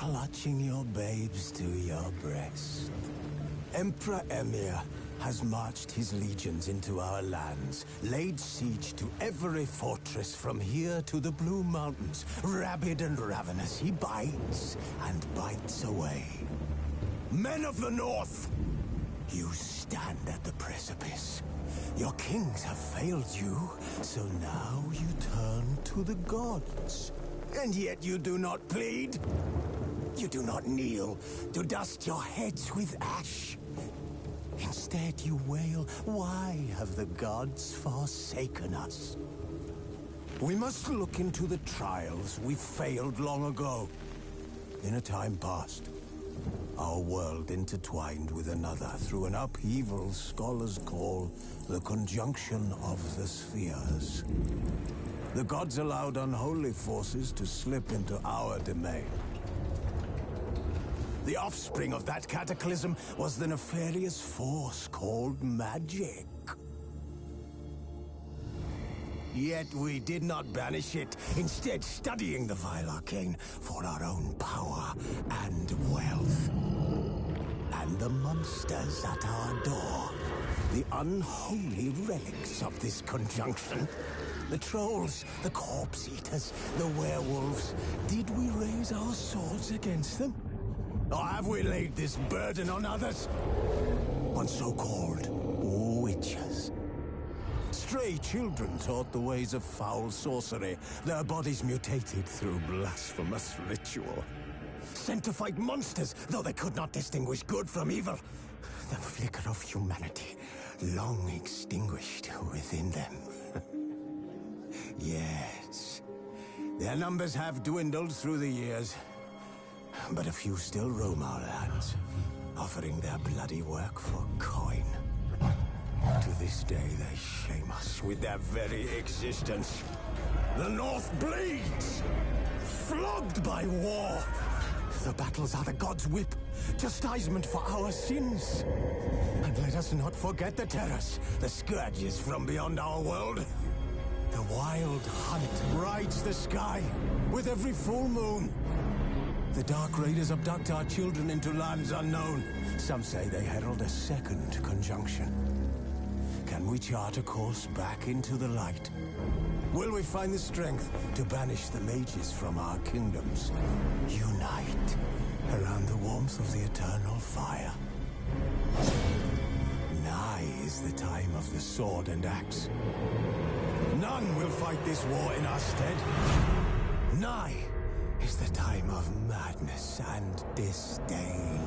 clutching your babes to your breast. Emperor Emir has marched his legions into our lands, laid siege to every fortress from here to the Blue Mountains. Rabid and ravenous, he bites and bites away. Men of the North, you stand at the precipice. Your kings have failed you, so now you turn to the gods. And yet you do not plead. You do not kneel to dust your heads with ash. Instead you wail, why have the gods forsaken us? We must look into the trials we failed long ago. In a time past, our world intertwined with another through an upheaval scholars call the conjunction of the spheres. The gods allowed unholy forces to slip into our domain. The offspring of that cataclysm was the nefarious force called magic. Yet we did not banish it, instead studying the vile arcane for our own power and wealth. And the monsters at our door, the unholy relics of this conjunction. The trolls, the corpse eaters, the werewolves. Did we raise our swords against them? Or have we laid this burden on others? On so-called witches. Stray children taught the ways of foul sorcery, their bodies mutated through blasphemous ritual. Sent to fight monsters, though they could not distinguish good from evil. The flicker of humanity, long extinguished within them. Yes, their numbers have dwindled through the years. But a few still roam our lands, offering their bloody work for coin. To this day, they shame us with their very existence. The North bleeds, flogged by war. The battles are the gods' whip, chastisement for our sins. And let us not forget the terrors, the scourges from beyond our world. The wild hunt rides the sky with every full moon. The Dark Raiders abduct our children into lands unknown. Some say they herald a second conjunction. Can we chart a course back into the light? Will we find the strength to banish the mages from our kingdoms? Unite around the warmth of the eternal fire. Nigh is the time of the sword and axe. None will fight this war in our stead. Nigh is the time of madness and disdain.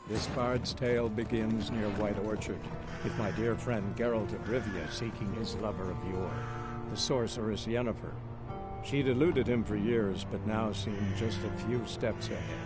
This bard's tale begins near White Orchard, with my dear friend Geralt of Rivia seeking his lover of yore, the sorceress Yennefer. She'd eluded him for years, but now seemed just a few steps ahead.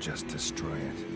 just destroy it.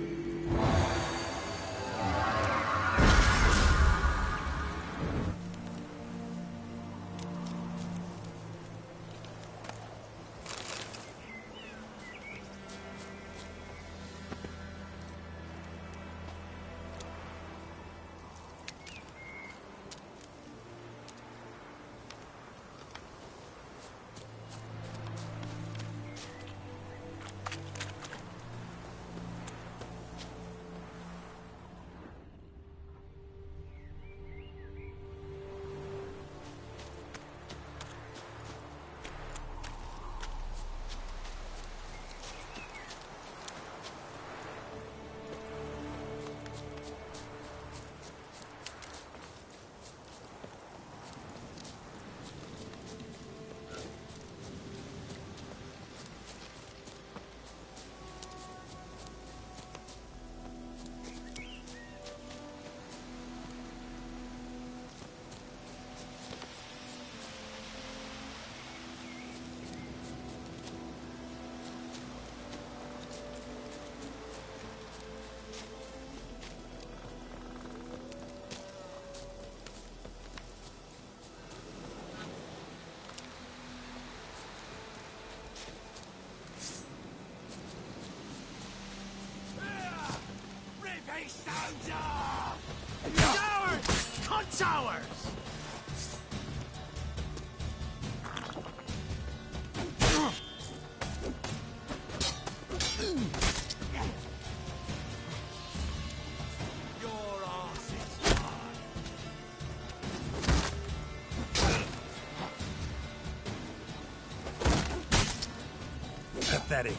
Cowards! Cut towers! Your arse is mine. Pathetic.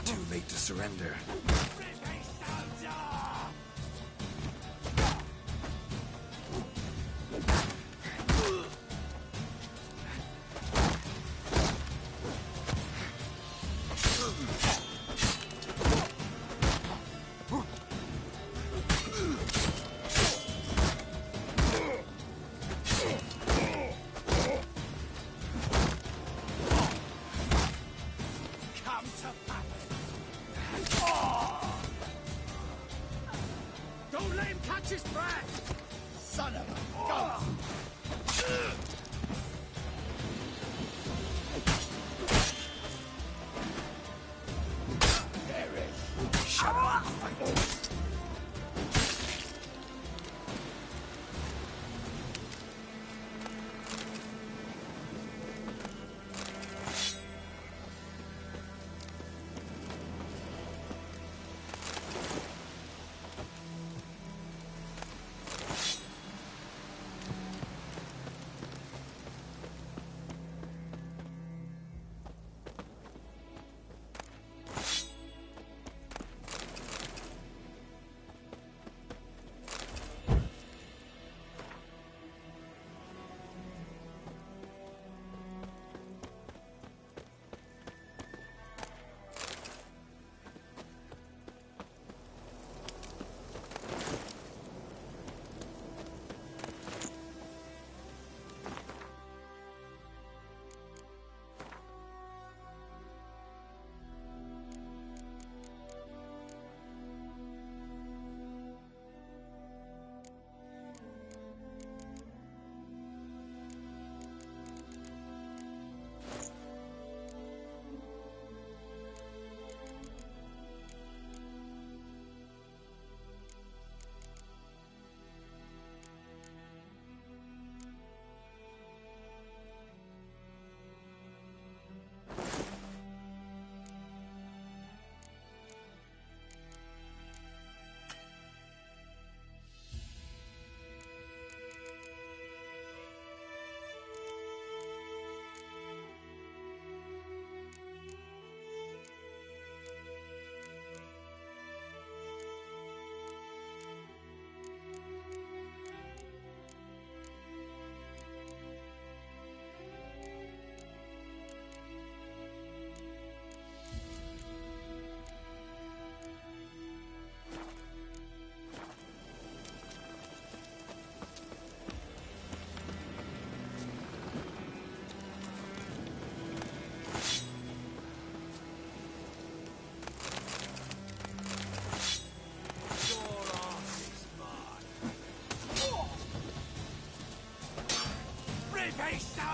Too late to surrender. Don't let him catch his breath! Son of a gun! Shut up. Fight.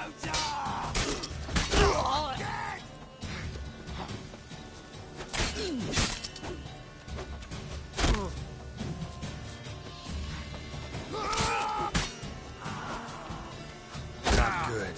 Not good.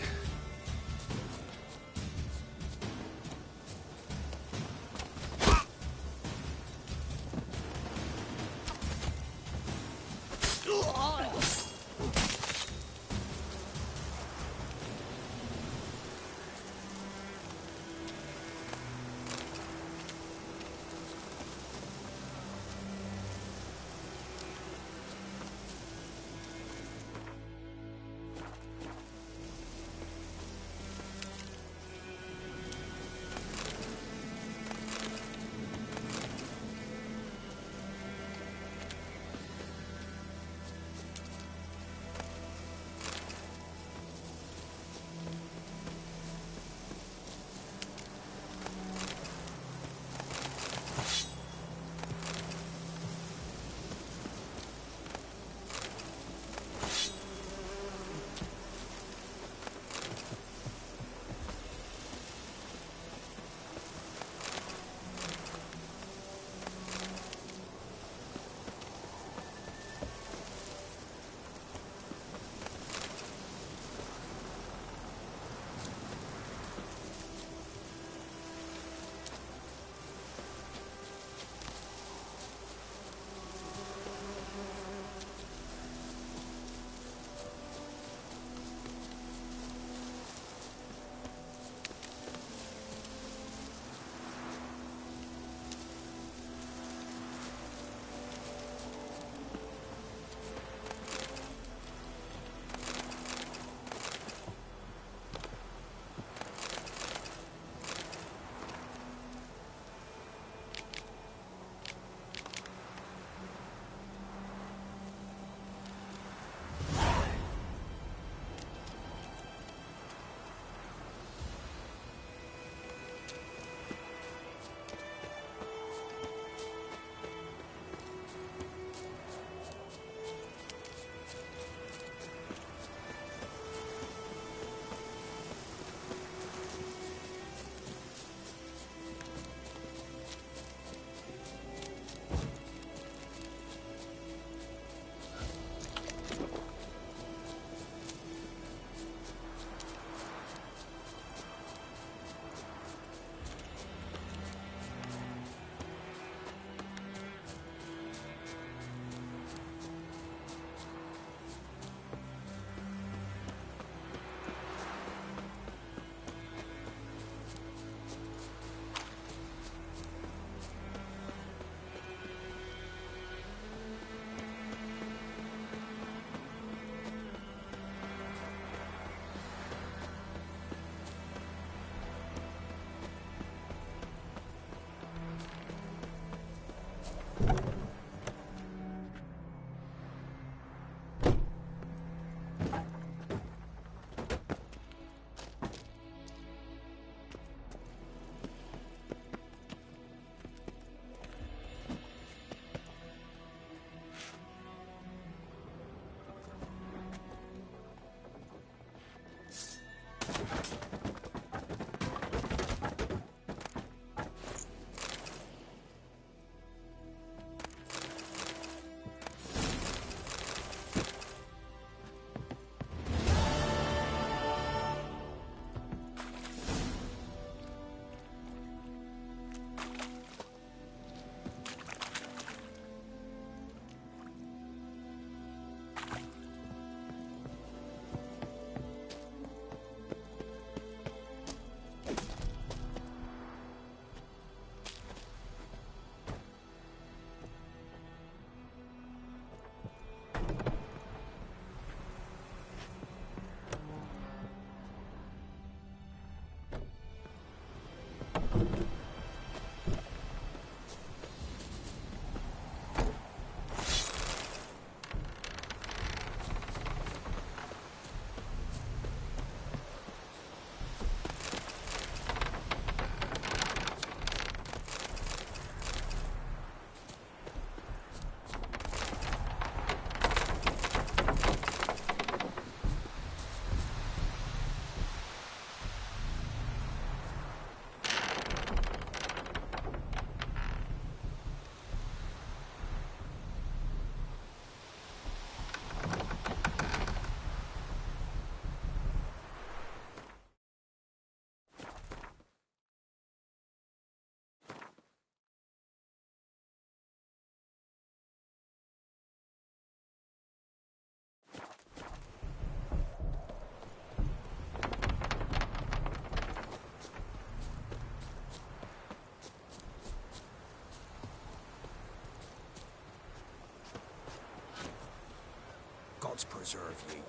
preserve ye.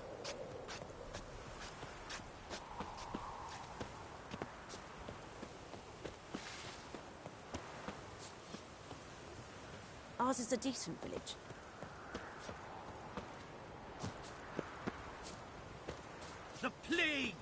Ours is a decent village. The plague!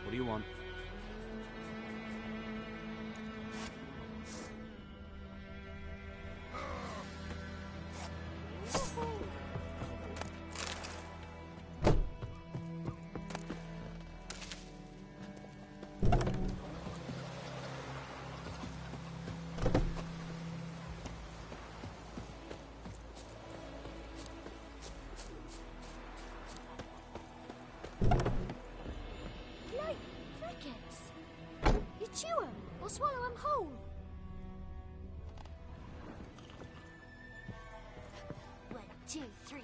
What do you want? Chew 'em or swallow 'em whole. 1, 2, 3.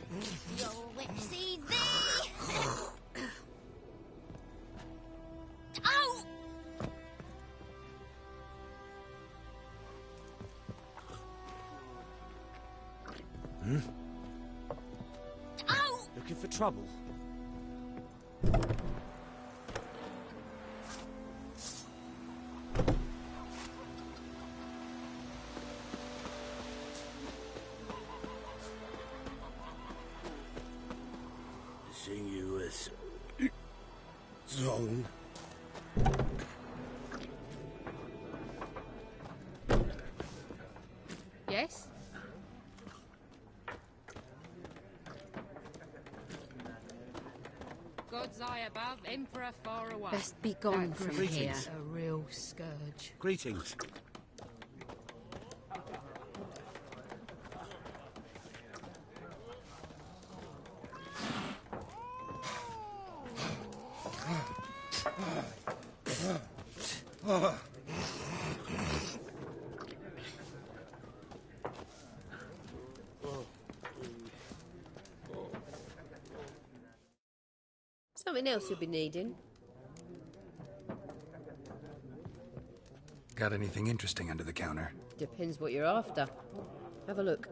The old witch sees thee. Ow! Ow! Looking for trouble? Sinuous zone. Yes? God's eye above, Emperor far away. Best be gone That from Greetings. here. A real scourge. Greetings. Something else you'll be needing? Got anything interesting under the counter? Depends what you're after. Have a look.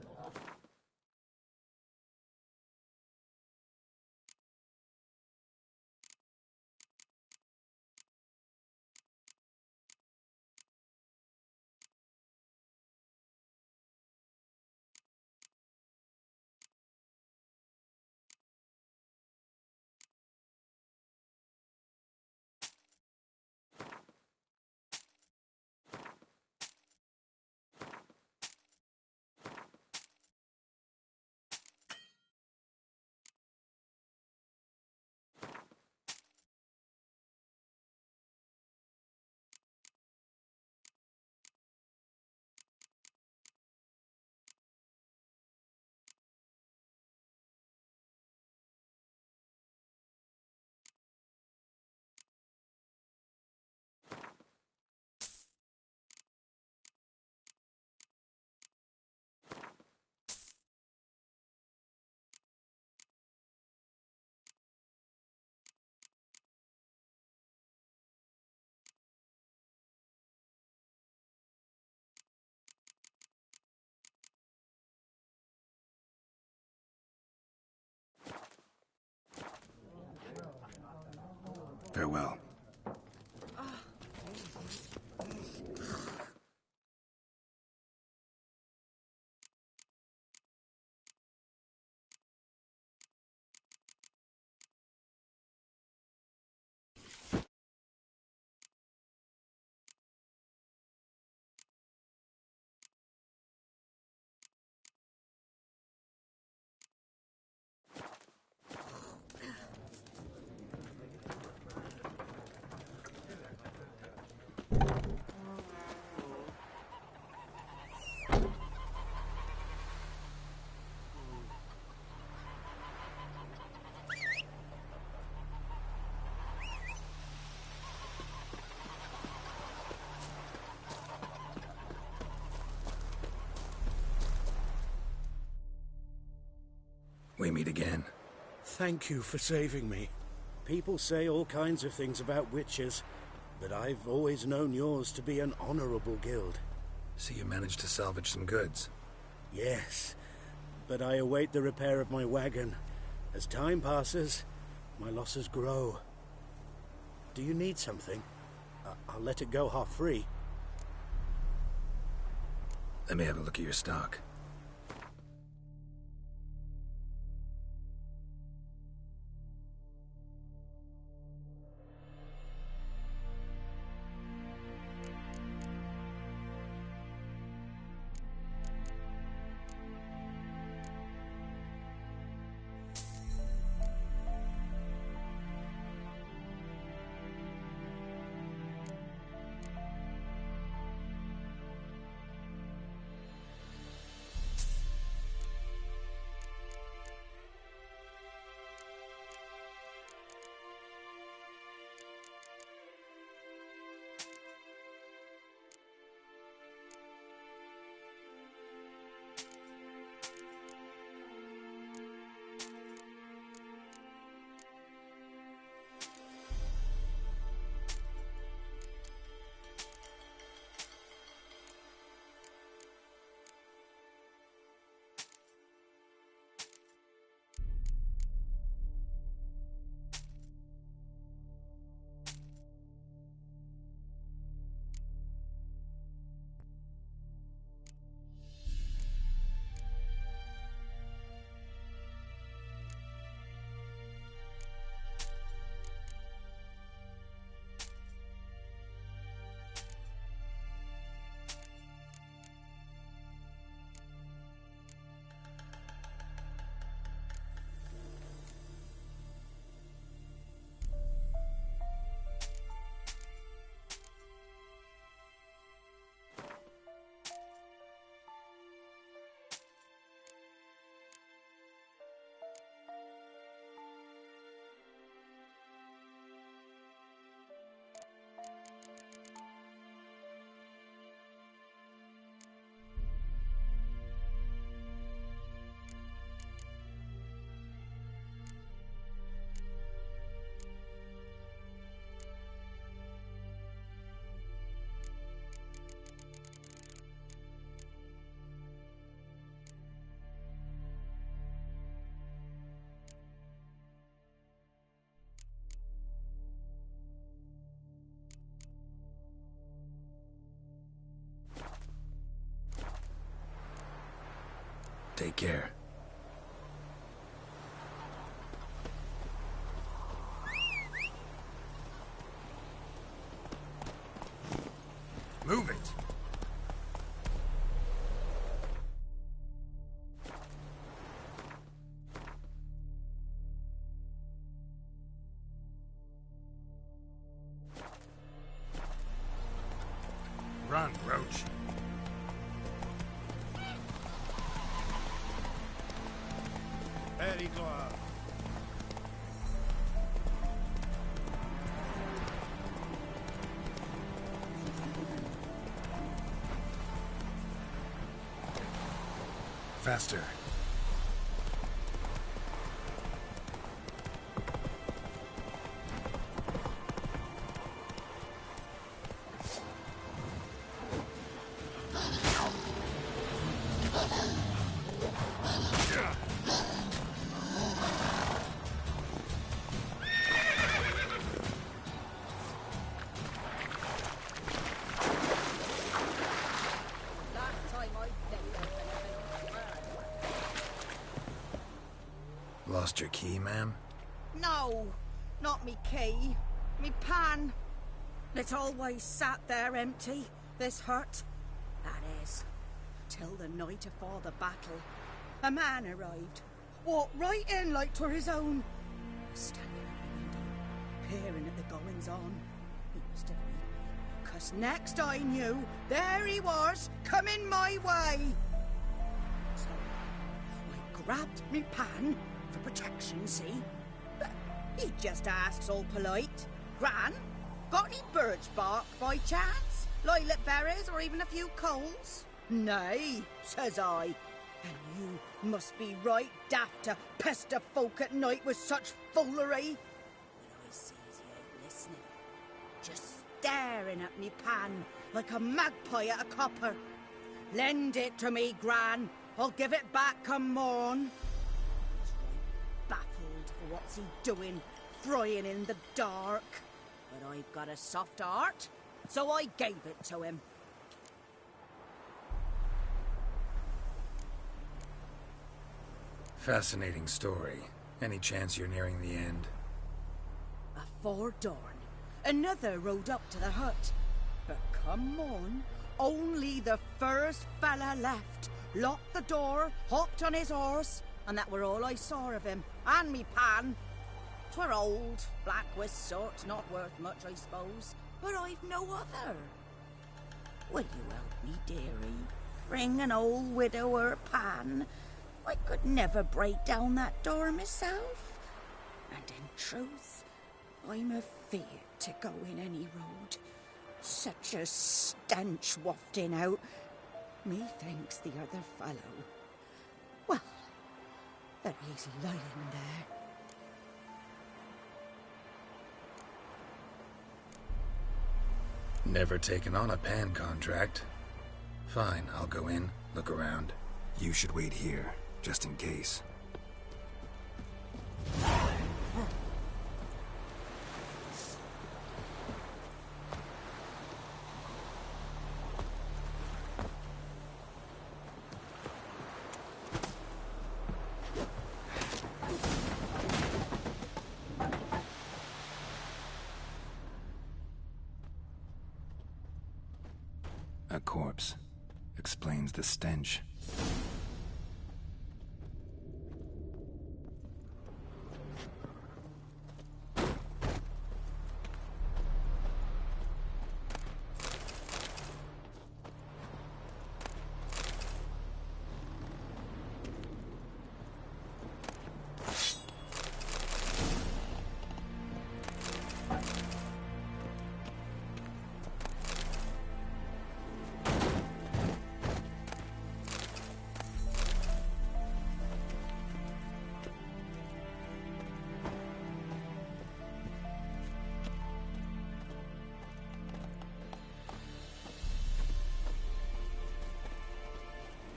well. We meet again. Thank you for saving me. People say all kinds of things about witches, but I've always known yours to be an honorable guild. So you managed to salvage some goods? Yes, but I await the repair of my wagon. As time passes, my losses grow. Do you need something? I'll let it go half-free. Let me have a look at your stock. Take care. Move it! Run, Roach. Péricles. Faster. Lost your key, ma'am? No, not me key. Me pan. It always sat there empty, this hut. That is, till the night afore the battle. A man arrived, walked right in like 'twere his own. Standing at the window, peering at the goings-on. He must have read me, 'cause next I knew, there he was, coming my way. So, I grabbed me pan, for protection, see? But he just asks all polite, Gran, got any birch bark by chance? Lilac berries or even a few coals? Nay, says I. And you must be right daft to pester folk at night with such foolery. But I sees he ain't listening, just staring at me pan like a magpie at a copper. Lend it to me, Gran. I'll give it back come morn. He's right baffled for what's he doing, frying in the dark. But I've got a soft heart, so I gave it to him. Fascinating story. Any chance you're nearing the end? Afore dawn, another rode up to the hut. But come on, only the first fella left. Locked the door, hopped on his horse, and that were all I saw of him. And me pan. 'Twere old, black with soot, not worth much, I suppose. But I've no other. Will you help me, dearie? Bring an old widower pan. I could never break down that door myself. And in truth, I'm afeard to go in any road. Such a stench wafting out. Methinks the other fellow, well, that he's lying there. Never taken on a pan contract. Fine, I'll go in, look around. You should wait here, just in case. A corpse. Explains the stench.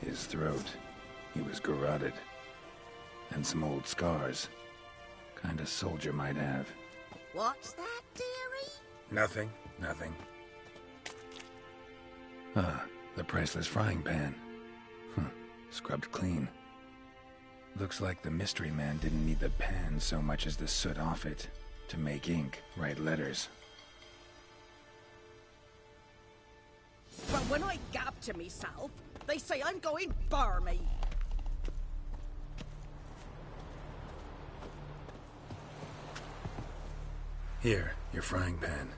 His throat. He was garroted. And some old scars. Kind of soldier might have. What's that, dearie? Nothing. Ah, the priceless frying pan. Scrubbed clean. Looks like the mystery man didn't need the pan so much as the soot off it to make ink, write letters. But when I gab to myself, they say I'm going barmy. Here, your frying pan.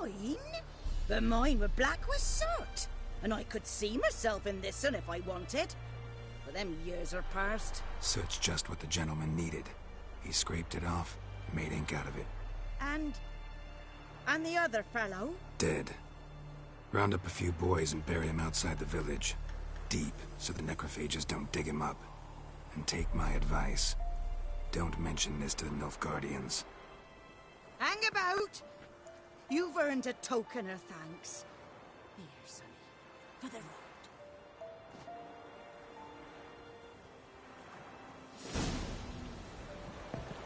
Mine? But mine were black with soot. And I could see myself in this one if I wanted. But them years are past. Soot's just what the gentleman needed. He scraped it off, made ink out of it. And the other fellow? Dead. Round up a few boys and bury him outside the village. Deep, so the necrophages don't dig him up. And take my advice. Don't mention this to the Nilfgaardians. Hang about! You've earned a token of thanks. Here, sonny, for the road.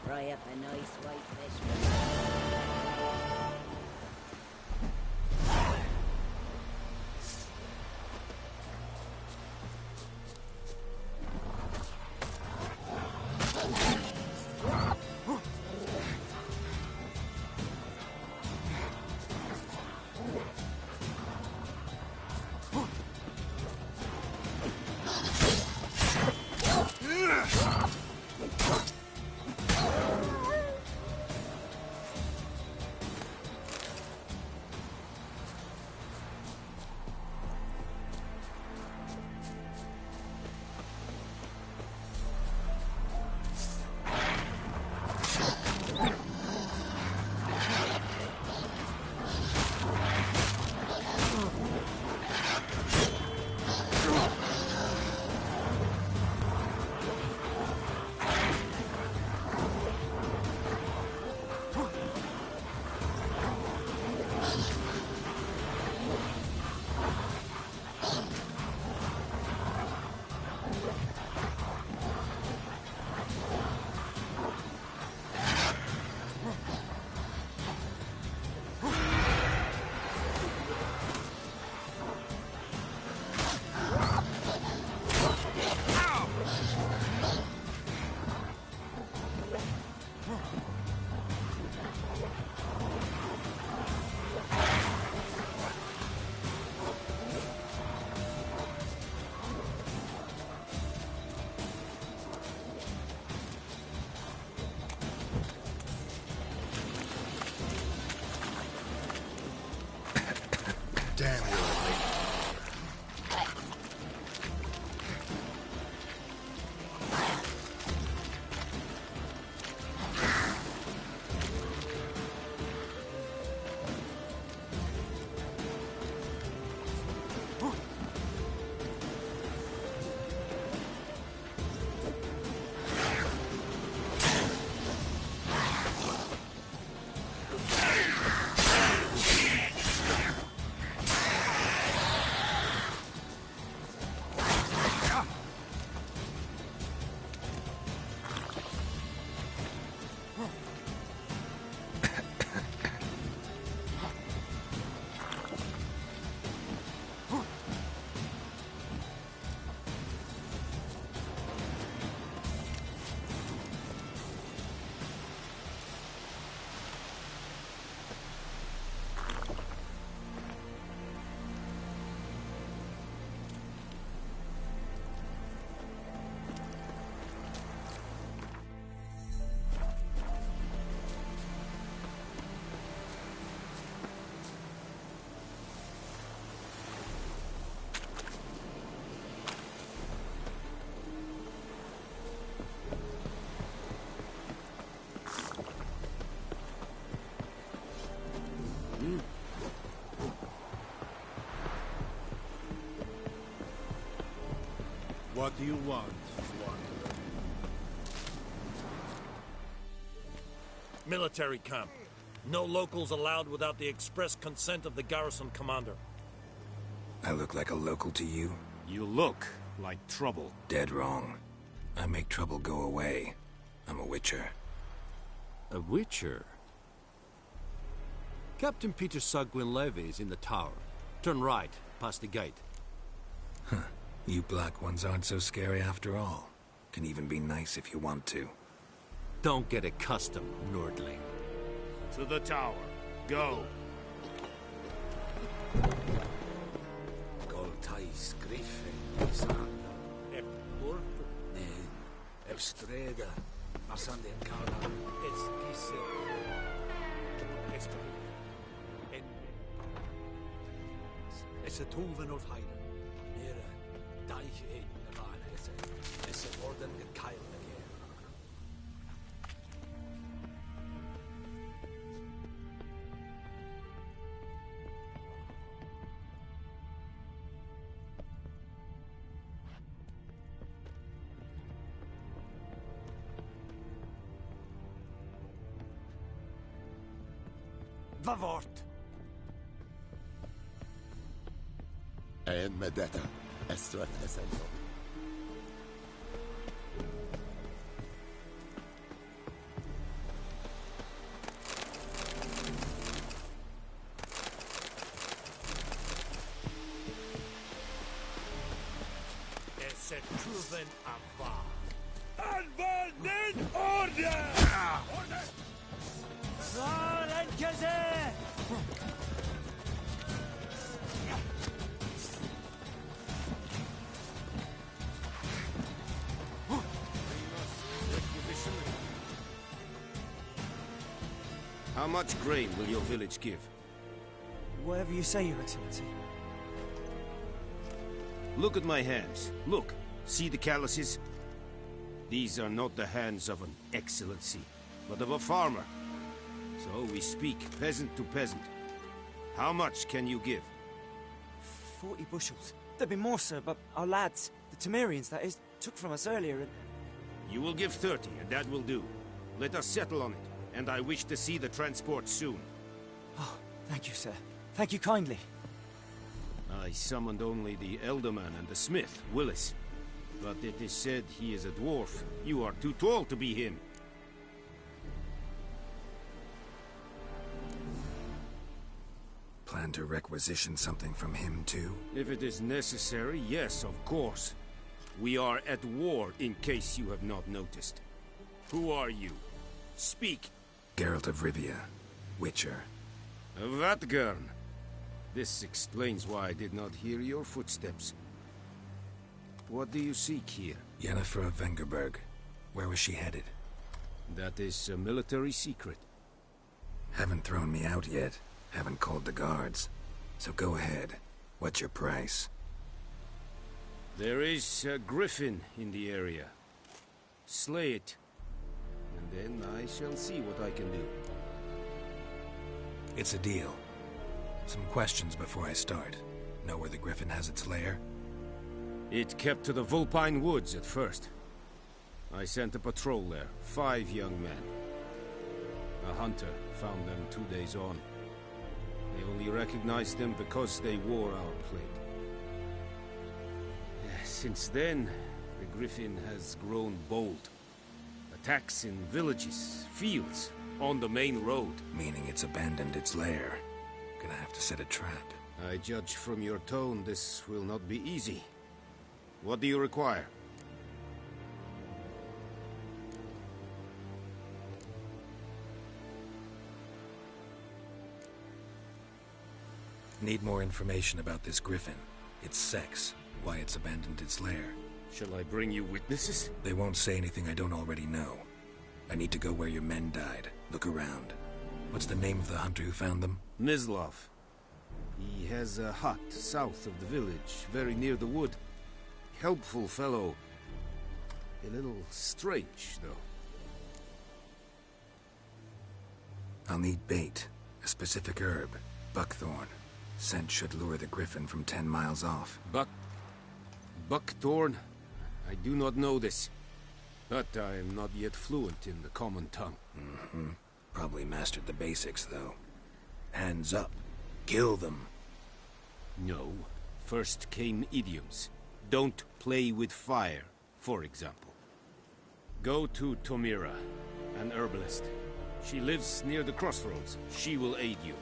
Fry up a nice white fish. What do you want, Wanderer? Military camp. No locals allowed without the express consent of the garrison commander. I look like a local to you? You look like trouble. Dead wrong. I make trouble go away. I'm a witcher. A witcher? Captain Peter Sagwin Levy is in the tower. Turn right, past the gate. Huh. You black ones aren't so scary after all. Can even be nice if you want to. Don't get accustomed, Nordling. To the tower. Go. Goltais Griffin, San. Porto. Ne. Streda. Masande Cara. It's It's a Tuven of Heiden. Mira. Deich in the Van Hesse. It's a Orden Gekeil again. Vavort. En Medetta, Estrat Essential. Es a Tuven Ava. Anwenden Order! Order! How much grain will your village give? Whatever you say, Your Excellency. Look at my hands. Look. See the calluses? These are not the hands of an excellency, but of a farmer. So we speak peasant to peasant. How much can you give? 40 bushels. There'd be more, sir, but our lads, the Temerians, that is, took from us earlier and... You will give 30, and that will do. Let us settle on it, and I wish to see the transport soon. Oh, thank you, sir. Thank you kindly. I summoned only the Elderman and the smith, Willis. But it is said he is a dwarf. You are too tall to be him. Plan to requisition something from him, too? If it is necessary, yes, of course. We are at war, in case you have not noticed. Who are you? Speak. Geralt of Rivia, Witcher. Vatgern. This explains why I did not hear your footsteps. What do you seek here? Yennefer of Vengerberg. Where was she headed? That is a military secret. Haven't thrown me out yet. Haven't called the guards. So go ahead. What's your price? There is a griffin in the area. Slay it. And then I shall see what I can do. It's a deal. Some questions before I start. Know where the griffin has its lair? It kept to the Vulpine Woods at first. I sent a patrol there, 5 young men. A hunter found them 2 days on. They only recognized them because they wore our plate. Since then, the griffin has grown bold. Attacks in villages, fields, on the main road. Meaning it's abandoned its lair. Gonna have to set a trap. I judge from your tone this will not be easy. What do you require? Need more information about this griffin. Its sex, why it's abandoned its lair. Shall I bring you witnesses? They won't say anything I don't already know. I need to go where your men died. Look around. What's the name of the hunter who found them? Mislav. He has a hut south of the village, very near the wood. Helpful fellow. A little strange, though. I'll need bait. A specific herb. Buckthorn. Scent should lure the griffin from 10 miles off. Buckthorn? I do not know this, but I am not yet fluent in the common tongue. Probably mastered the basics, though. Hands up. Kill them. No. First came idioms. Don't play with fire, for example. Go to Tomira, an herbalist. She lives near the crossroads. She will aid you.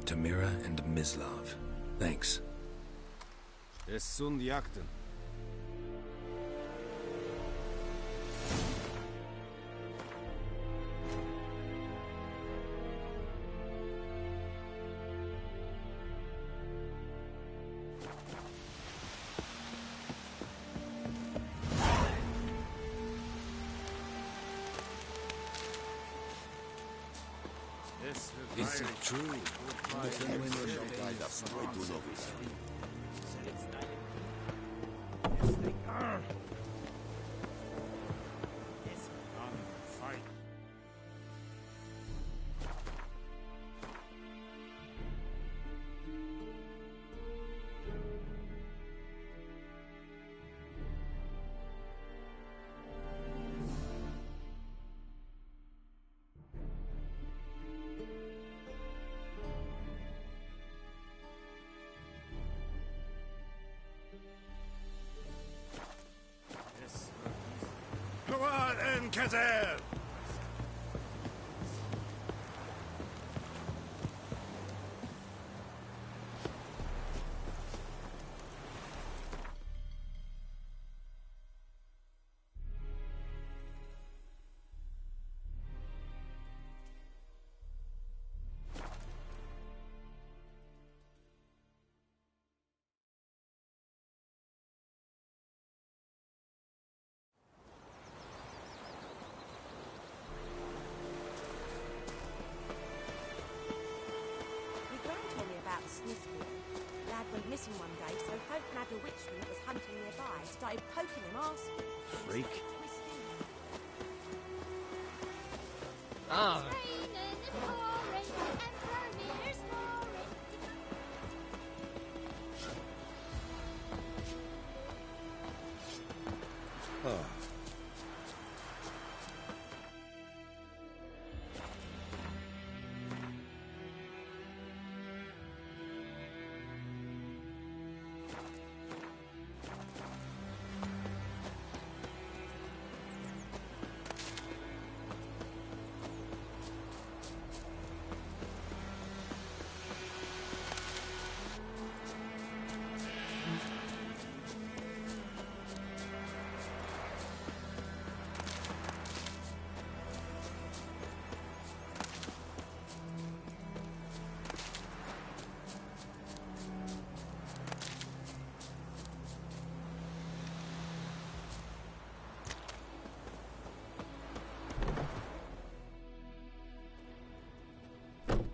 Tamira and Mislav. Thanks. Es sunt jakten. Is it true? Guide us straight to novice. Kazer! Lad went missing one day, so folk nabbed a witchman that was hunting nearby, started poking him asking. Freak. Ah. Oh.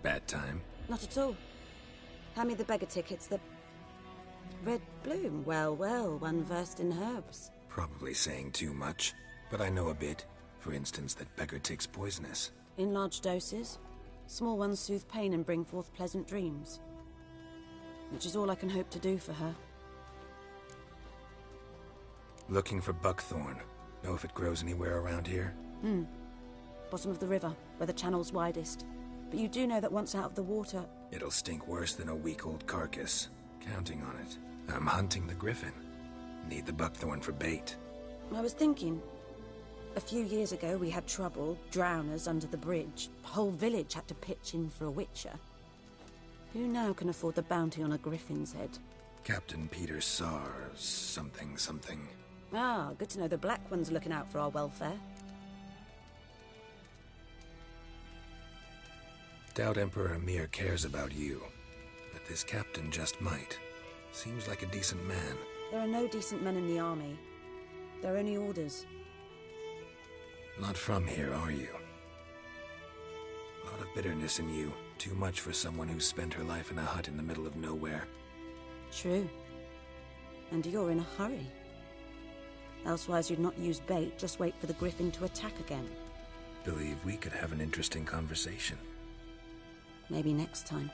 Bad time? Not at all. Hand me the beggar tickets, the red bloom. Well, well, one versed in herbs. Probably saying too much, but I know a bit. For instance, that beggar tick's poisonous. In large doses. Small ones soothe pain and bring forth pleasant dreams. Which is all I can hope to do for her. Looking for buckthorn. Know if it grows anywhere around here? Bottom of the river, where the channel's widest. But you do know that once out of the water... It'll stink worse than a week-old carcass. Counting on it. I'm hunting the griffin. Need the buckthorn for bait. I was thinking... A few years ago we had trouble, drowners under the bridge. The whole village had to pitch in for a witcher. Who now can afford the bounty on a griffin's head? Captain Peter Sars... something. Ah, good to know the Black One's looking out for our welfare. Doubt Emperor Emir cares about you. But this captain just might. Seems like a decent man. There are no decent men in the army. They're only orders. Not from here, are you? A lot of bitterness in you. Too much for someone who's spent her life in a hut in the middle of nowhere. True. And you're in a hurry. Elsewise you'd not use bait, just wait for the griffin to attack again. Believe we could have an interesting conversation. Maybe next time.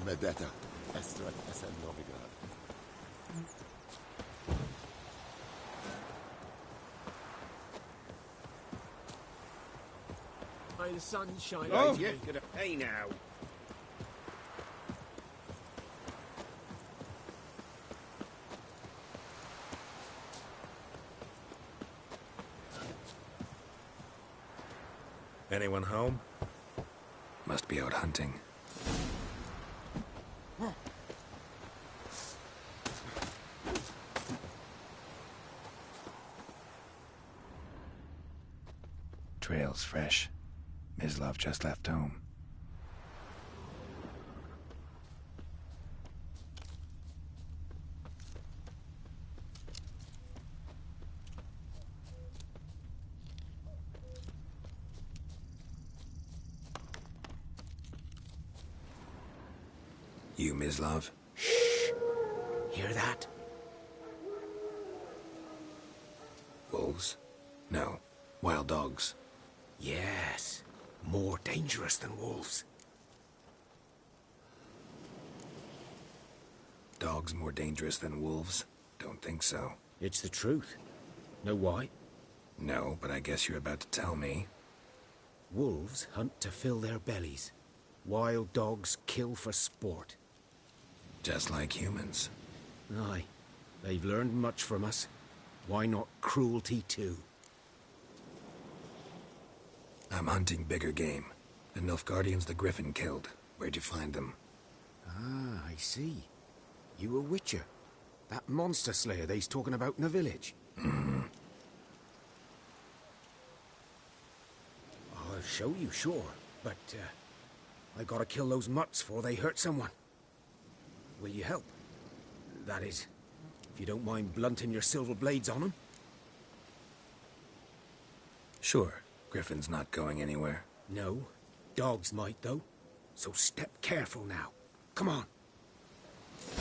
Medeta. Estrat Esen Novigrad. May the sun shine Oh, on yeah. you. Hey now. Anyone home? Must be out hunting. Trail's fresh. Mislav just left home. You, Mislav? Shh! Hear that? Wolves? No. Wild dogs. Yes. More dangerous than wolves. Dogs more dangerous than wolves? Don't think so. It's the truth. Know why? No, but I guess you're about to tell me. Wolves hunt to fill their bellies. Wild dogs kill for sport. Just like humans. Aye. They've learned much from us. Why not cruelty too? I'm hunting bigger game. The Nilfgaardians the Griffin killed. Where'd you find them? Ah, I see. You a witcher. That monster slayer they's talking about in the village. Mm-hmm. I'll show you, sure. But, I gotta kill those mutts before they hurt someone. Will you help? That is, if you don't mind blunting your silver blades on them. Sure. Griffin's not going anywhere. No. Dogs might, though. So step careful now. Come on.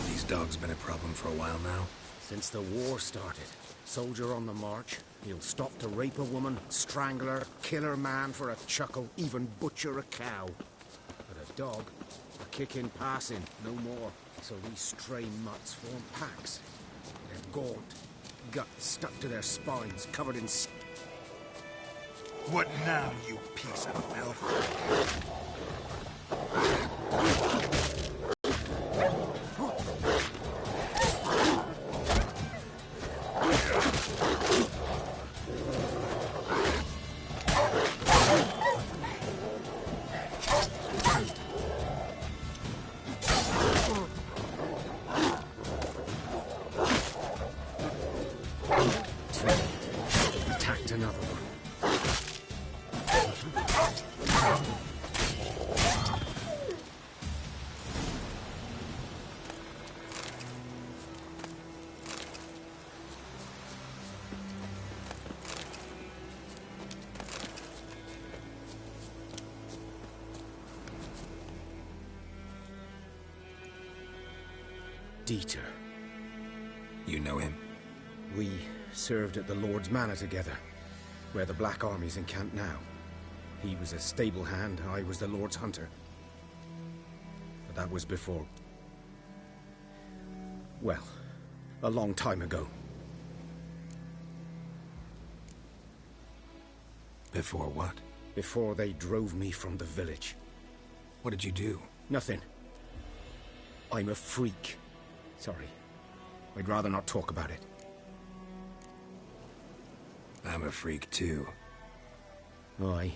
These dogs been a problem for a while now? Since the war started. Soldier on the march. He'll stop to rape a woman, strangle her, kill her man for a chuckle, even butcher a cow. But a dog, a kick in passing, no more. So these stray mutts form packs. They're gaunt, guts stuck to their spines, covered in... What now, you piece of filth? Attacked another one. Dieter. You know him? We served at the Lord's Manor together, where the Black Army's encamped now. He was a stable hand, I was the Lord's hunter. But that was before... well, a long time ago. Before what? Before they drove me from the village. What did you do? Nothing. I'm a freak. Sorry. I'd rather not talk about it. I'm a freak too. Aye,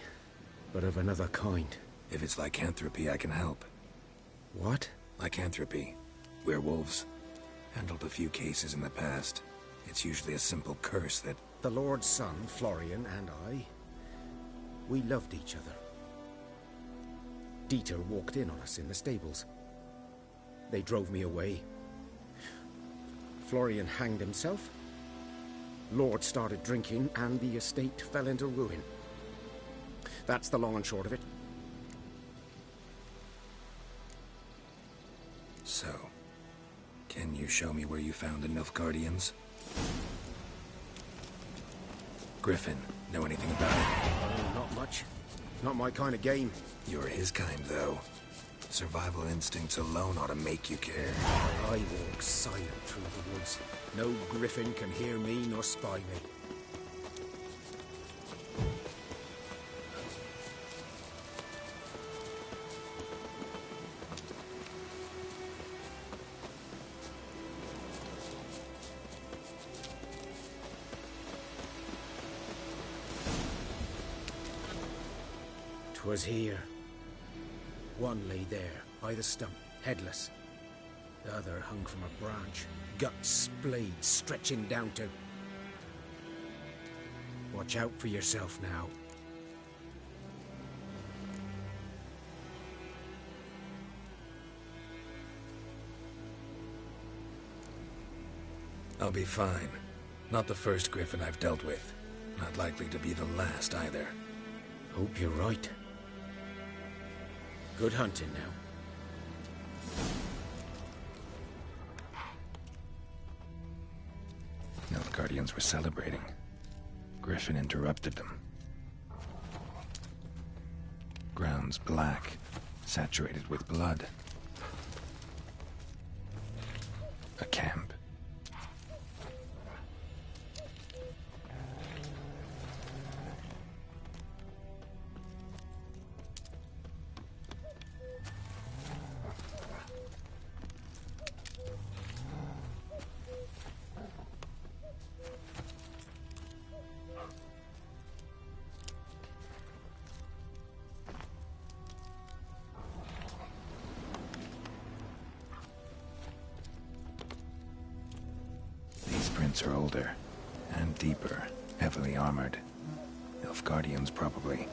but of another kind. If it's lycanthropy, I can help. What? Lycanthropy. Werewolves. Handled a few cases in the past. It's usually a simple curse that... The Lord's son, Florian, and I... we loved each other. Dieter walked in on us in the stables. They drove me away. Florian hanged himself. Lord started drinking, and the estate fell into ruin. That's the long and short of it. So, can you show me where you found the Nilfgaardians? Griffin, know anything about it? Oh, not much. Not my kind of game. You're his kind, though. Survival instincts alone ought to make you care. I walk silent through the woods. No griffin can hear me nor spy me. 'Twas here. One lay there, by the stump, headless. The other hung from a branch, guts splayed, stretching down to... Watch out for yourself now. I'll be fine. Not the first griffin I've dealt with. Not likely to be the last either. Hope you're right. Good hunting now. Nilfgaardians were celebrating. Griffin interrupted them. Ground's black, saturated with blood. A camp. Are older and deeper, heavily armored. Nilfgaardians, probably.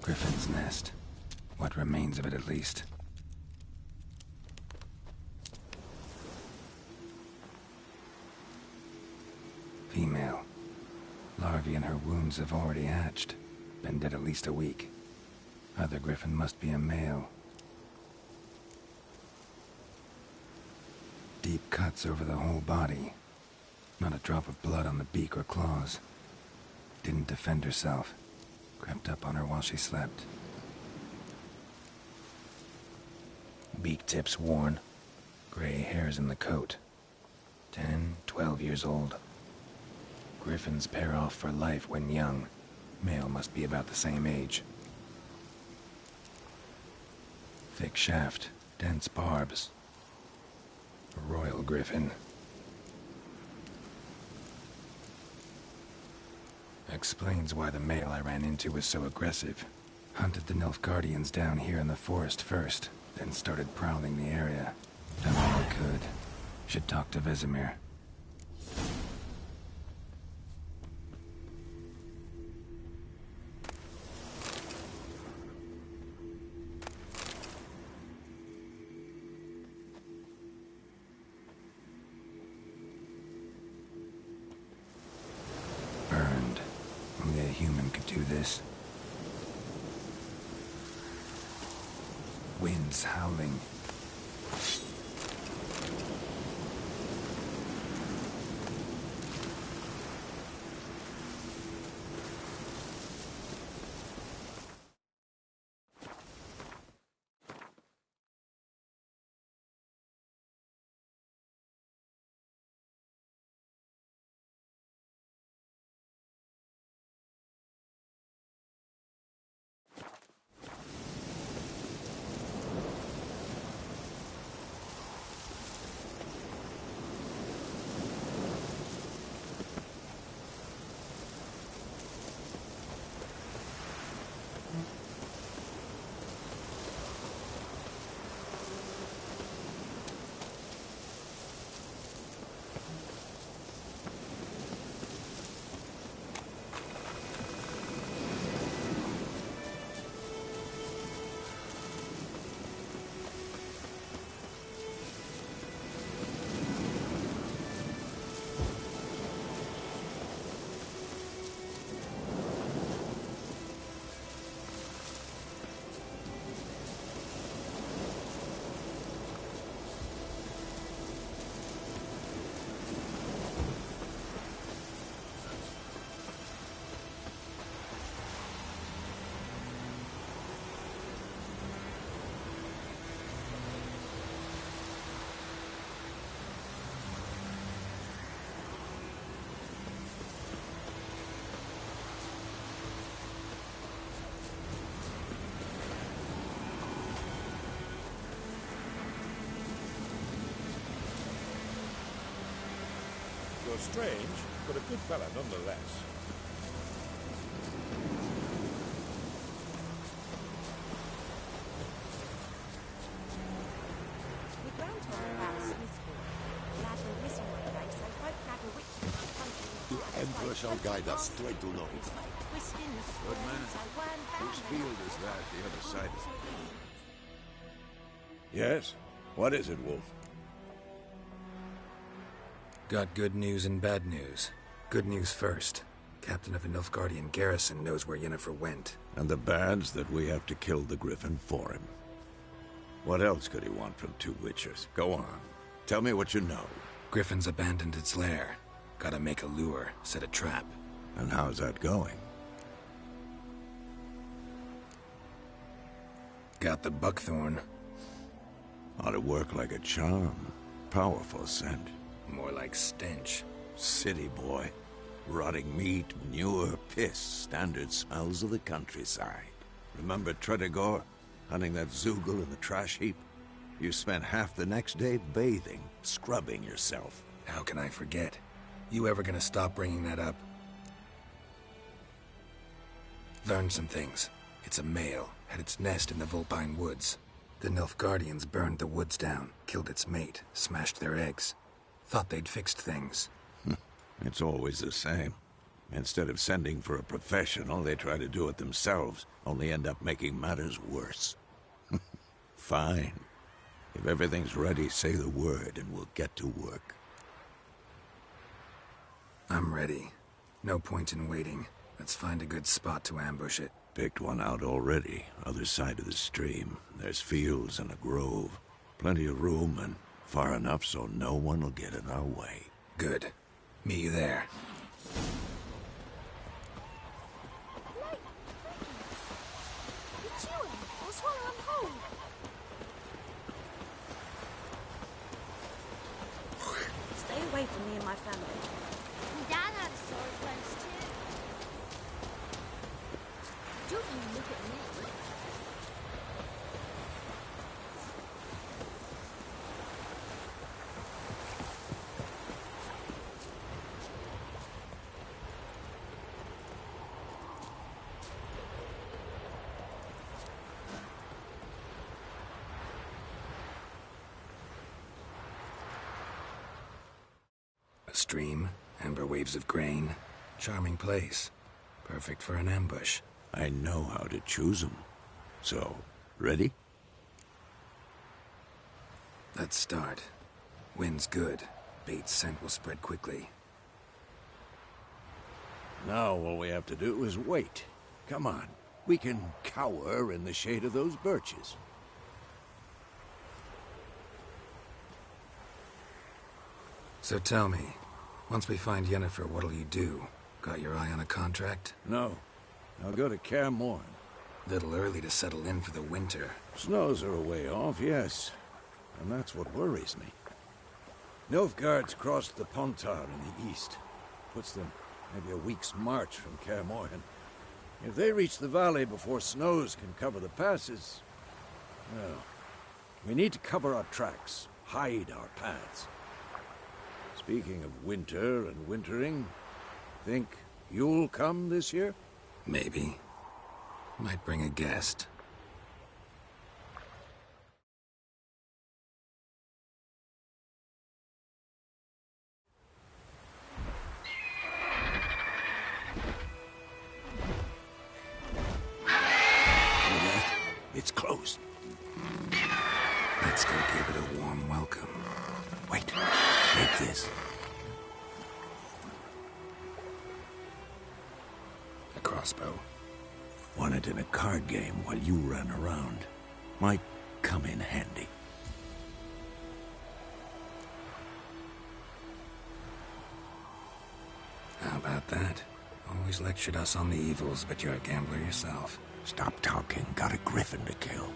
Griffin's nest. What remains of it, at least. Female. Larvae in her wounds have already hatched. Been dead at least a week. Other griffin must be a male. Deep cuts over the whole body. Not a drop of blood on the beak or claws. Didn't defend herself. Crept up on her while she slept. Beak tips worn. Gray hairs in the coat. 10, 12 years old. Griffins pair off for life when young. Male must be about the same age. Thick shaft, dense barbs. A royal griffin. Explains why the male I ran into was so aggressive. Hunted the Nilfgaardians down here in the forest first, then started prowling the area. Done all I could. Should talk to Vesemir. Burned. Only a human could do this. Winds howling. Strange, but a good fella nonetheless. The Emperor shall guide us straight to North. Good man. Whose field is that the other side is? Yes? What is it, Wolf? Got good news and bad news. Good news first. Captain of the Nilfgaardian garrison knows where Yennefer went. And the bad's that we have to kill the Griffin for him. What else could he want from two Witchers? Go on. Tell me what you know. Griffin's abandoned its lair. Gotta make a lure, set a trap. And how's that going? Got the buckthorn. Ought to work like a charm. Powerful scent. More like stench. City boy. Rotting meat, manure, piss. Standard smells of the countryside. Remember Tredegor? Hunting that Zoogle in the trash heap? You spent half the next day bathing, scrubbing yourself. How can I forget? You ever gonna stop bringing that up? Learned some things. It's a male, had its nest in the Vulpine Woods. The Nilfgaardians burned the woods down, killed its mate, smashed their eggs. Thought they'd fixed things. It's always the same. Instead of sending for a professional, they try to do it themselves, only end up making matters worse. Fine. If everything's ready, say the word and we'll get to work. I'm ready. No point in waiting. Let's find a good spot to ambush it. Picked one out already, other side of the stream. There's fields and a grove. Plenty of room and far enough so no one will get in our way. Good. Meet you there. Stay away from me and my family. My dad had a sword once too. Don't you look at me. A stream, amber waves of grain. Charming place. Perfect for an ambush. I know how to choose them. So, ready? Let's start. Wind's good. Bait's scent will spread quickly. Now all we have to do is wait. Come on. We can cower in the shade of those birches. So tell me, once we find Yennefer, what'll you do? Got your eye on a contract? No. I'll go to Kaer Morhen. Little early to settle in for the winter. Snows are a way off, yes. And that's what worries me. Nilfgaard's crossed the Pontar in the east. Puts them maybe a week's march from Kaer Morhen. If they reach the valley before snows can cover the passes... well, we need to cover our tracks, hide our paths. Speaking of winter and wintering, think you'll come this year? Maybe. Might bring a guest. It's closed. Let's go give it a warm welcome. Wait, take this. A crossbow. Won it in a card game while you ran around. Might come in handy. How about that? Always lectured us on the evils, but you're a gambler yourself. Stop talking. Got a griffin to kill.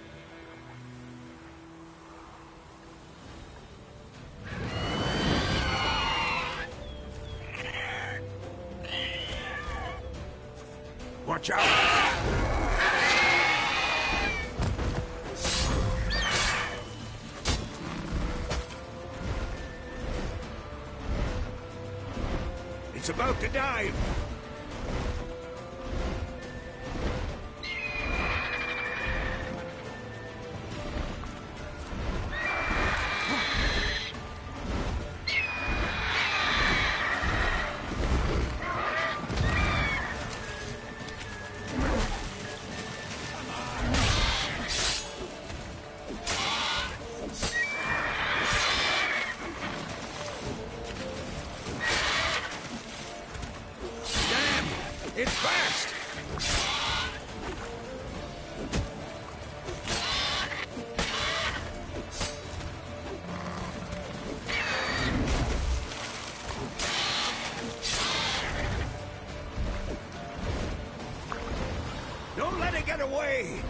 Watch out! It's about to dive! It's fast! Don't let it get away!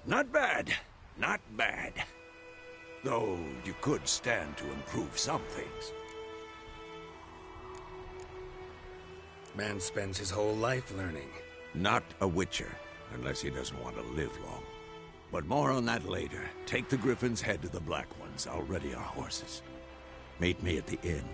Not bad. Not bad. Though you could stand to improve some things. Man spends his whole life learning. Not a witcher, unless he doesn't want to live long. But more on that later. Take the Griffin's head to the Black Ones. I'll ready our horses. Meet me at the inn.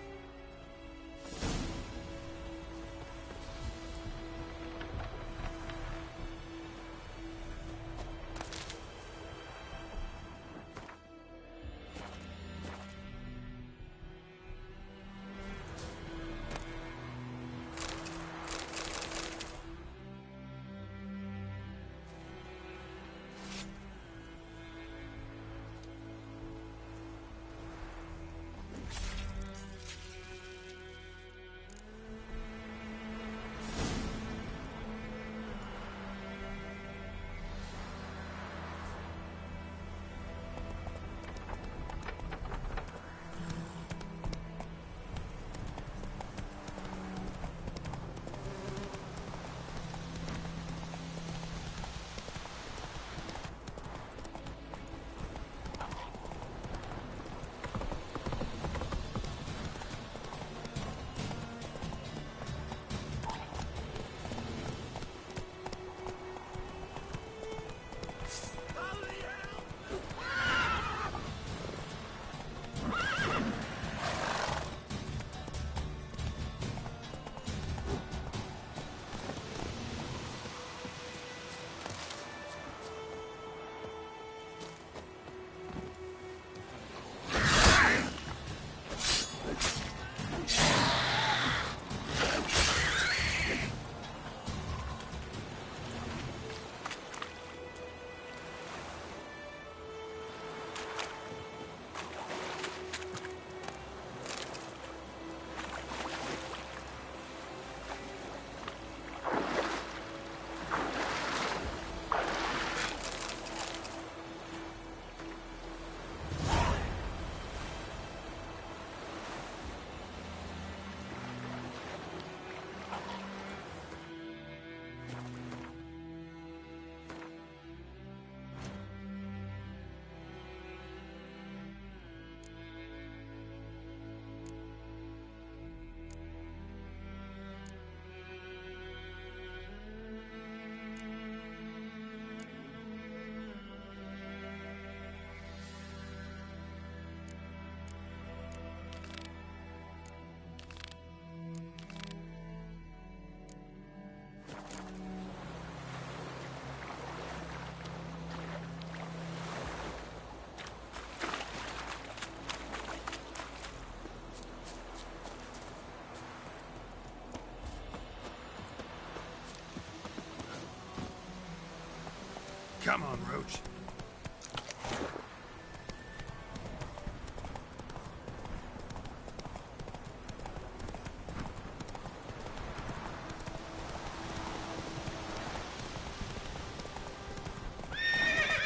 Come on, Roach.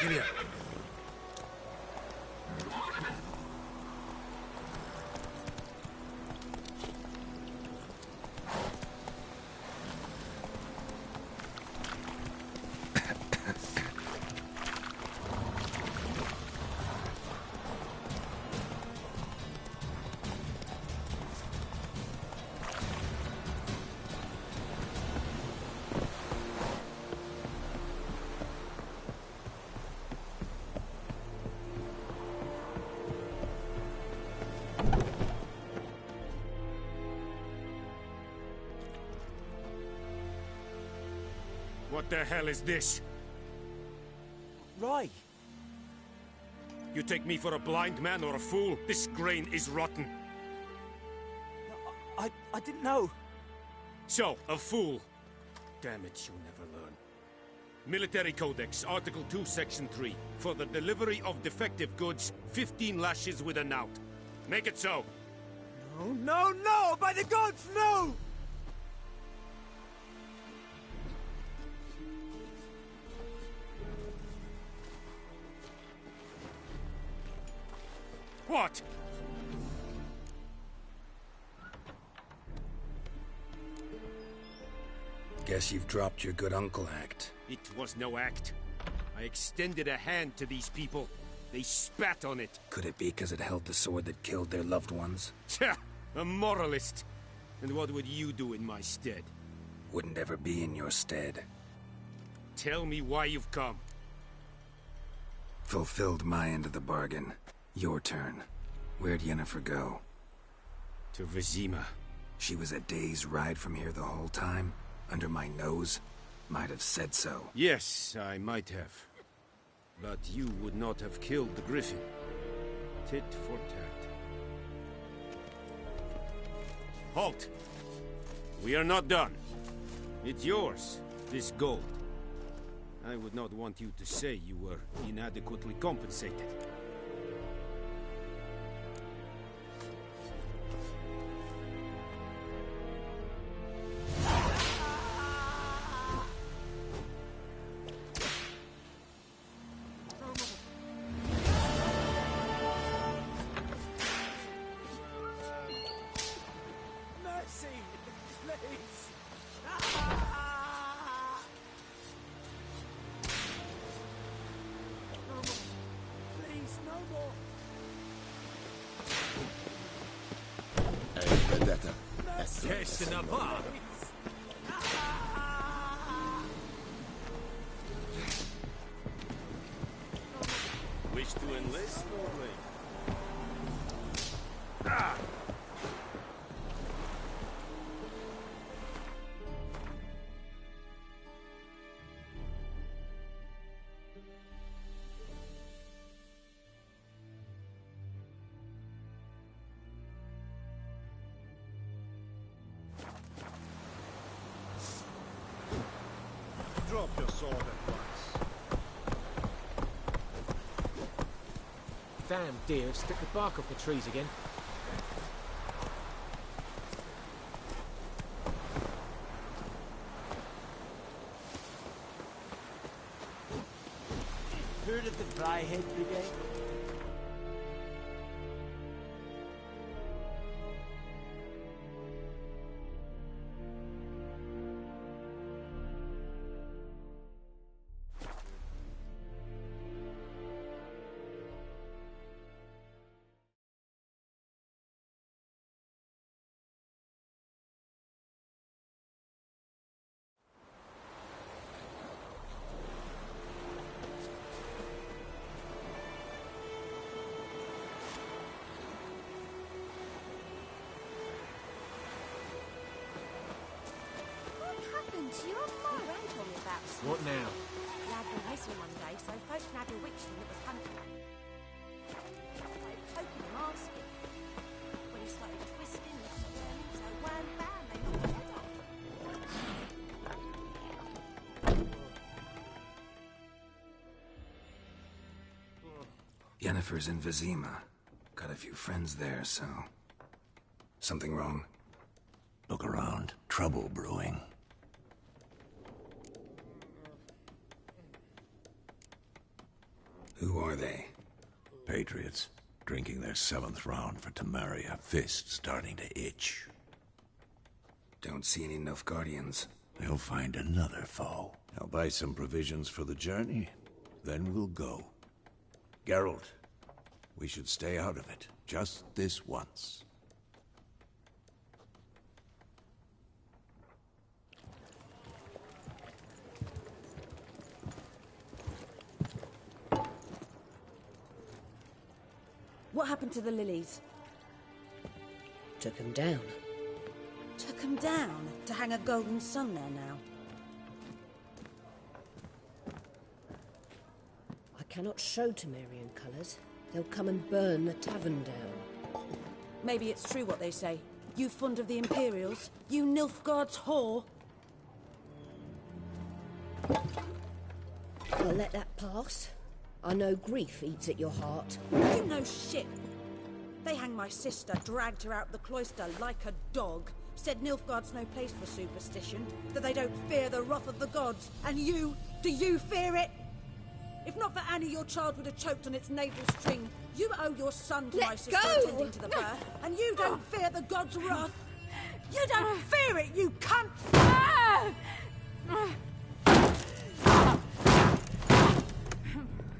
Give me up. What the hell is this? Rye! You take me for a blind man or a fool? This grain is rotten. I didn't know. So, a fool. Damn it, you'll never learn. Military Codex, Article 2, Section 3. For the delivery of defective goods, 15 lashes with a knout. Make it so. No, no, no! By the gods, no! What? Guess you've dropped your good uncle act. It was no act. I extended a hand to these people. They spat on it. Could it be because it held the sword that killed their loved ones? Tja, a moralist. And what would you do in my stead? Wouldn't ever be in your stead. Tell me why you've come. Fulfilled my end of the bargain. Your turn. Where'd Yennefer go? To Vizima. She was a day's ride from here the whole time? Under my nose? Might have said so. Yes, I might have. But you would not have killed the griffin. Tit for tat. Halt! We are not done. It's yours, this gold. I would not want you to say you were inadequately compensated. Wish to enlist, Morley? Ah! Drop your sword at once. Damn deer have stripped the bark off the trees again. Heard of the Dryhead Brigade? To your mother. Ran told me about something. What now? The lad been missing one day, so folks nabbed a witch and it was hunting. They poking him asking. When he started twisting and turning, so wham bam, they knocked his head off. Yennefer's in Vizima. Got a few friends there, so... Something wrong? Look around. Trouble brewing. Who are they? Patriots. Drinking their 7th round for Temeria. Fist starting to itch. Don't see any Nilfgaardians. They'll find another foe. I'll buy some provisions for the journey. Then we'll go. Geralt, we should stay out of it. Just this once. What happened to the lilies? Took them down. Took them down? To hang a golden sun there now? I cannot show Temerian colours. They'll come and burn the tavern down. Maybe it's true what they say. You fond of the Imperials? You Nilfgaard's whore? I'll let that pass. I know grief eats at your heart. You know shit. They hanged my sister, dragged her out of the cloister like a dog. Said Nilfgaard's no place for superstition, that they don't fear the wrath of the gods. And you, do you fear it? If not for Annie, your child would have choked on its navel string. You owe your son to my sister attending to the birth, and you don't fear the gods' wrath. You don't fear it, you cunt!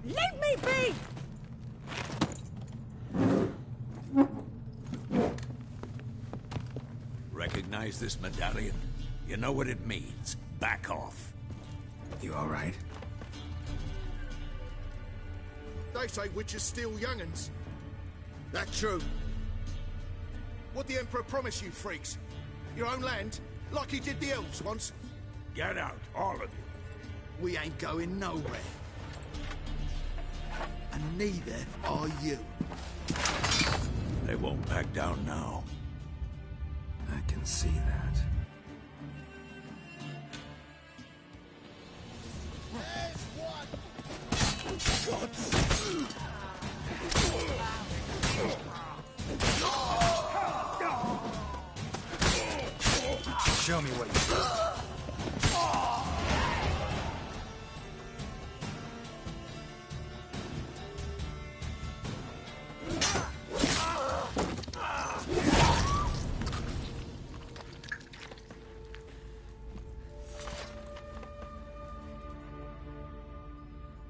Leave me be! Recognize this medallion? You know what it means. Back off. You all right? They say witches steal young'uns. That true? What'd the Emperor promise you, freaks? Your own land? Like he did the elves once? Get out, all of you. We ain't going nowhere. And neither are you. They won't back down now. I can see that. Show me what you got.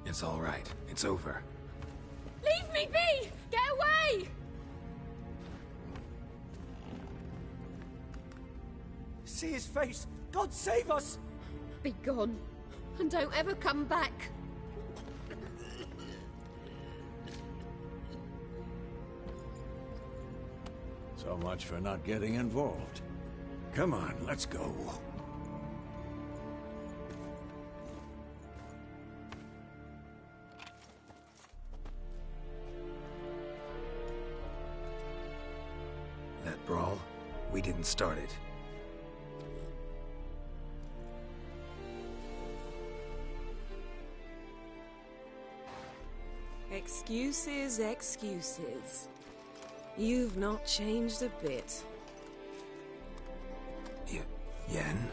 It's all right. It's over. Leave me be! Get away! See his face! God save us! Be gone, and don't ever come back. So much for not getting involved. Come on, let's go. That brawl, we didn't start it. Excuses, excuses. You've not changed a bit. Yen?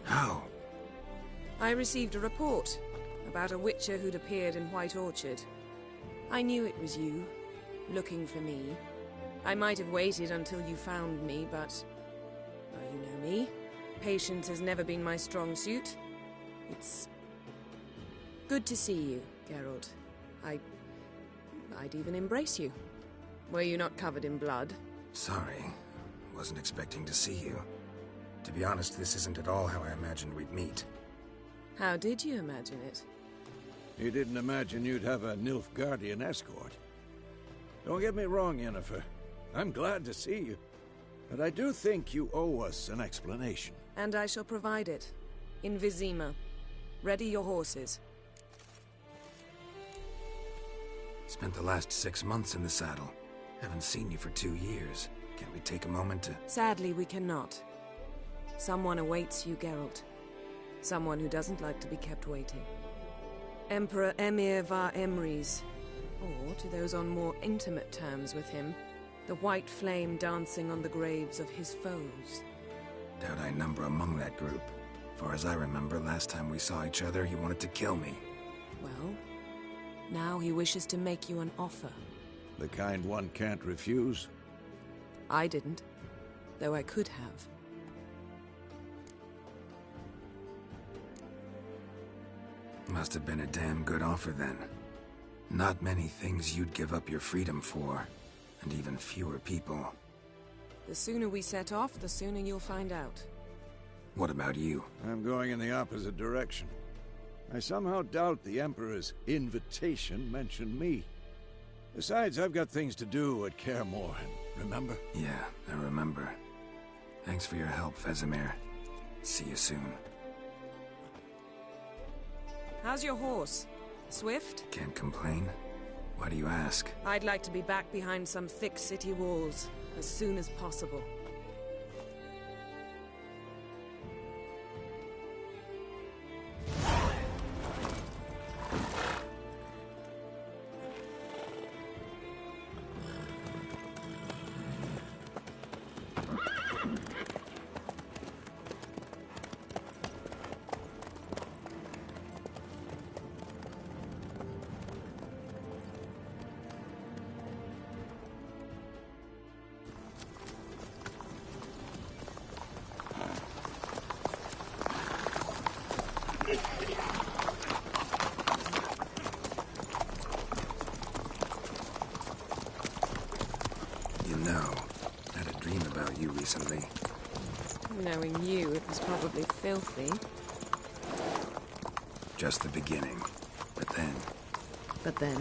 How? I received a report about a witcher who'd appeared in White Orchard. I knew it was you, looking for me. I might have waited until you found me, but... well, you know me. Patience has never been my strong suit. It's... good to see you, Geralt. I'd even embrace you. Were you not covered in blood? Sorry. Wasn't expecting to see you. To be honest, this isn't at all how I imagined we'd meet. How did you imagine it? You didn't imagine you'd have a Nilfgaardian escort. Don't get me wrong, Yennefer. I'm glad to see you. But I do think you owe us an explanation. And I shall provide it. In Vizima. Ready your horses. Spent the last 6 months in the saddle. Haven't seen you for 2 years. Can't we take a moment to... Sadly, we cannot. Someone awaits you, Geralt. Someone who doesn't like to be kept waiting. Emperor Emir var Emrys, Or to those on more intimate terms with him, the white flame dancing on the graves of his foes. Doubt I number among that group. Far as I remember, last time we saw each other, he wanted to kill me. Well, now he wishes to make you an offer. The kind one can't refuse? I didn't, though I could have. Must have been a damn good offer then. Not many things you'd give up your freedom for, and even fewer people. The sooner we set off, the sooner you'll find out. What about you? I'm going in the opposite direction. I somehow doubt the Emperor's invitation mentioned me. Besides, I've got things to do at Kaer Morhen, remember? Yeah, I remember. Thanks for your help, Vesemir. See you soon. How's your horse? Swift? Can't complain. Why do you ask? I'd like to be back behind some thick city walls as soon as possible. You know, I had a dream about you recently. Knowing you, it was probably filthy. Just the beginning. But then... But then...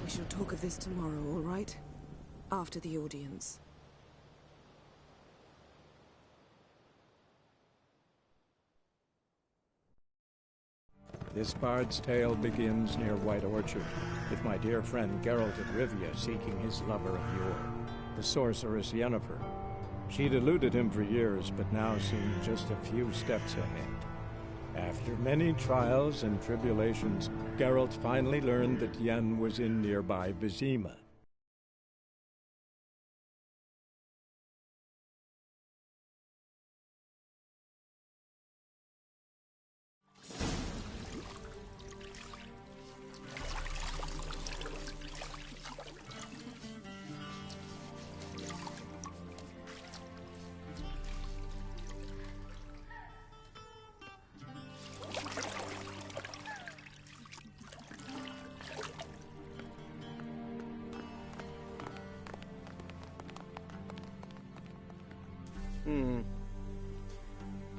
We shall talk of this tomorrow, all right? After the audience. This bard's tale begins near White Orchard, with my dear friend Geralt of Rivia seeking his lover of yore, the sorceress Yennefer. She'd eluded him for years, but now seemed just a few steps ahead. After many trials and tribulations, Geralt finally learned that Yen was in nearby Vizima.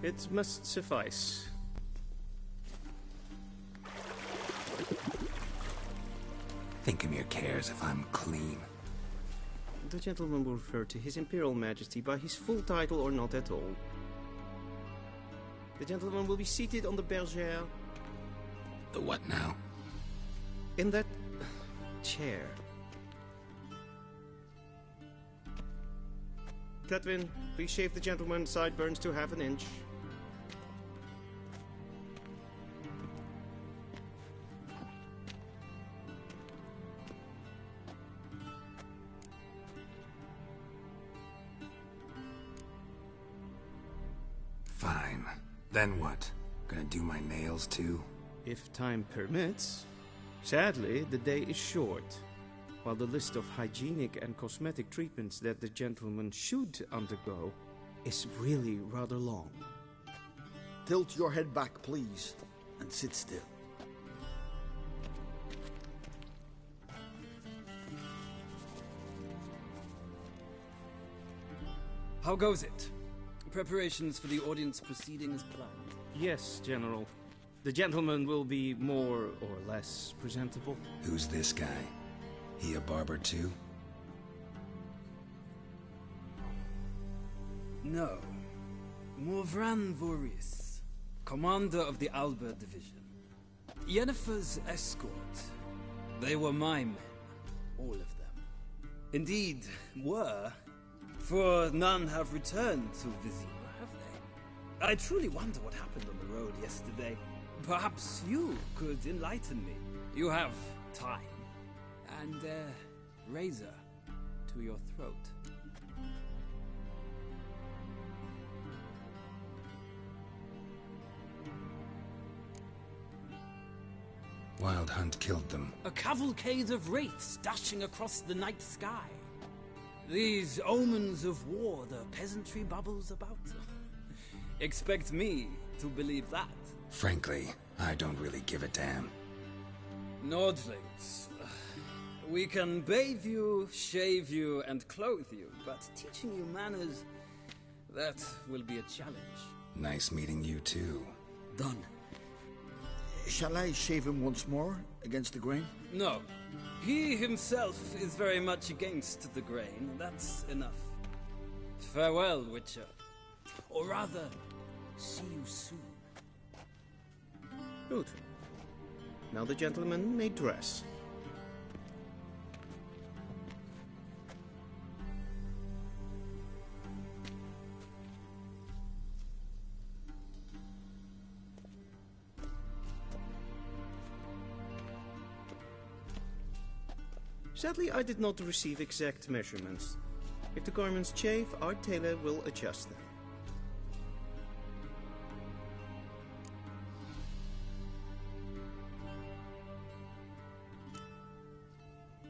It must suffice. Thinkemere cares if I'm clean. The gentleman will refer to His Imperial Majesty by his full title or not at all. The gentleman will be seated on the bergère. The what now? In that chair. Cletwin, please shave the gentleman's sideburns to half an inch. Fine. Then what? Gonna do my nails too? If time permits. Sadly, the day is short, while the list of hygienic and cosmetic treatments that the gentleman should undergo is really rather long. Tilt your head back, please, and sit still. How goes it? Preparations for the audience proceeding as planned? Yes, General. The gentleman will be more or less presentable. Who's this guy? He a barber too? No. Morvran Voris, commander of the Alba Division. Yennefer's escort. They were my men, all of them. Indeed, were, for none have returned to Vizima, have they? I truly wonder what happened on the road yesterday. Perhaps you could enlighten me. You have time. And a razor to your throat. Wild Hunt killed them. A cavalcade of wraiths dashing across the night sky. These omens of war the peasantry bubbles about. Expect me to believe that. Frankly, I don't really give a damn. Nordlings. We can bathe you, shave you, and clothe you, but teaching you manners, that will be a challenge. Nice meeting you too. Done. Shall I shave him once more, against the grain? No. He himself is very much against the grain. That's enough. Farewell, Witcher. Or rather, see you soon. Good. Now the gentleman may dress. Sadly, I did not receive exact measurements. If the garments chafe, our tailor will adjust them.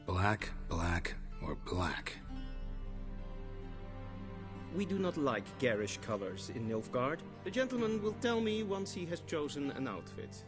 Black, black, or black? We do not like garish colors in Nilfgaard. The gentleman will tell me once he has chosen an outfit.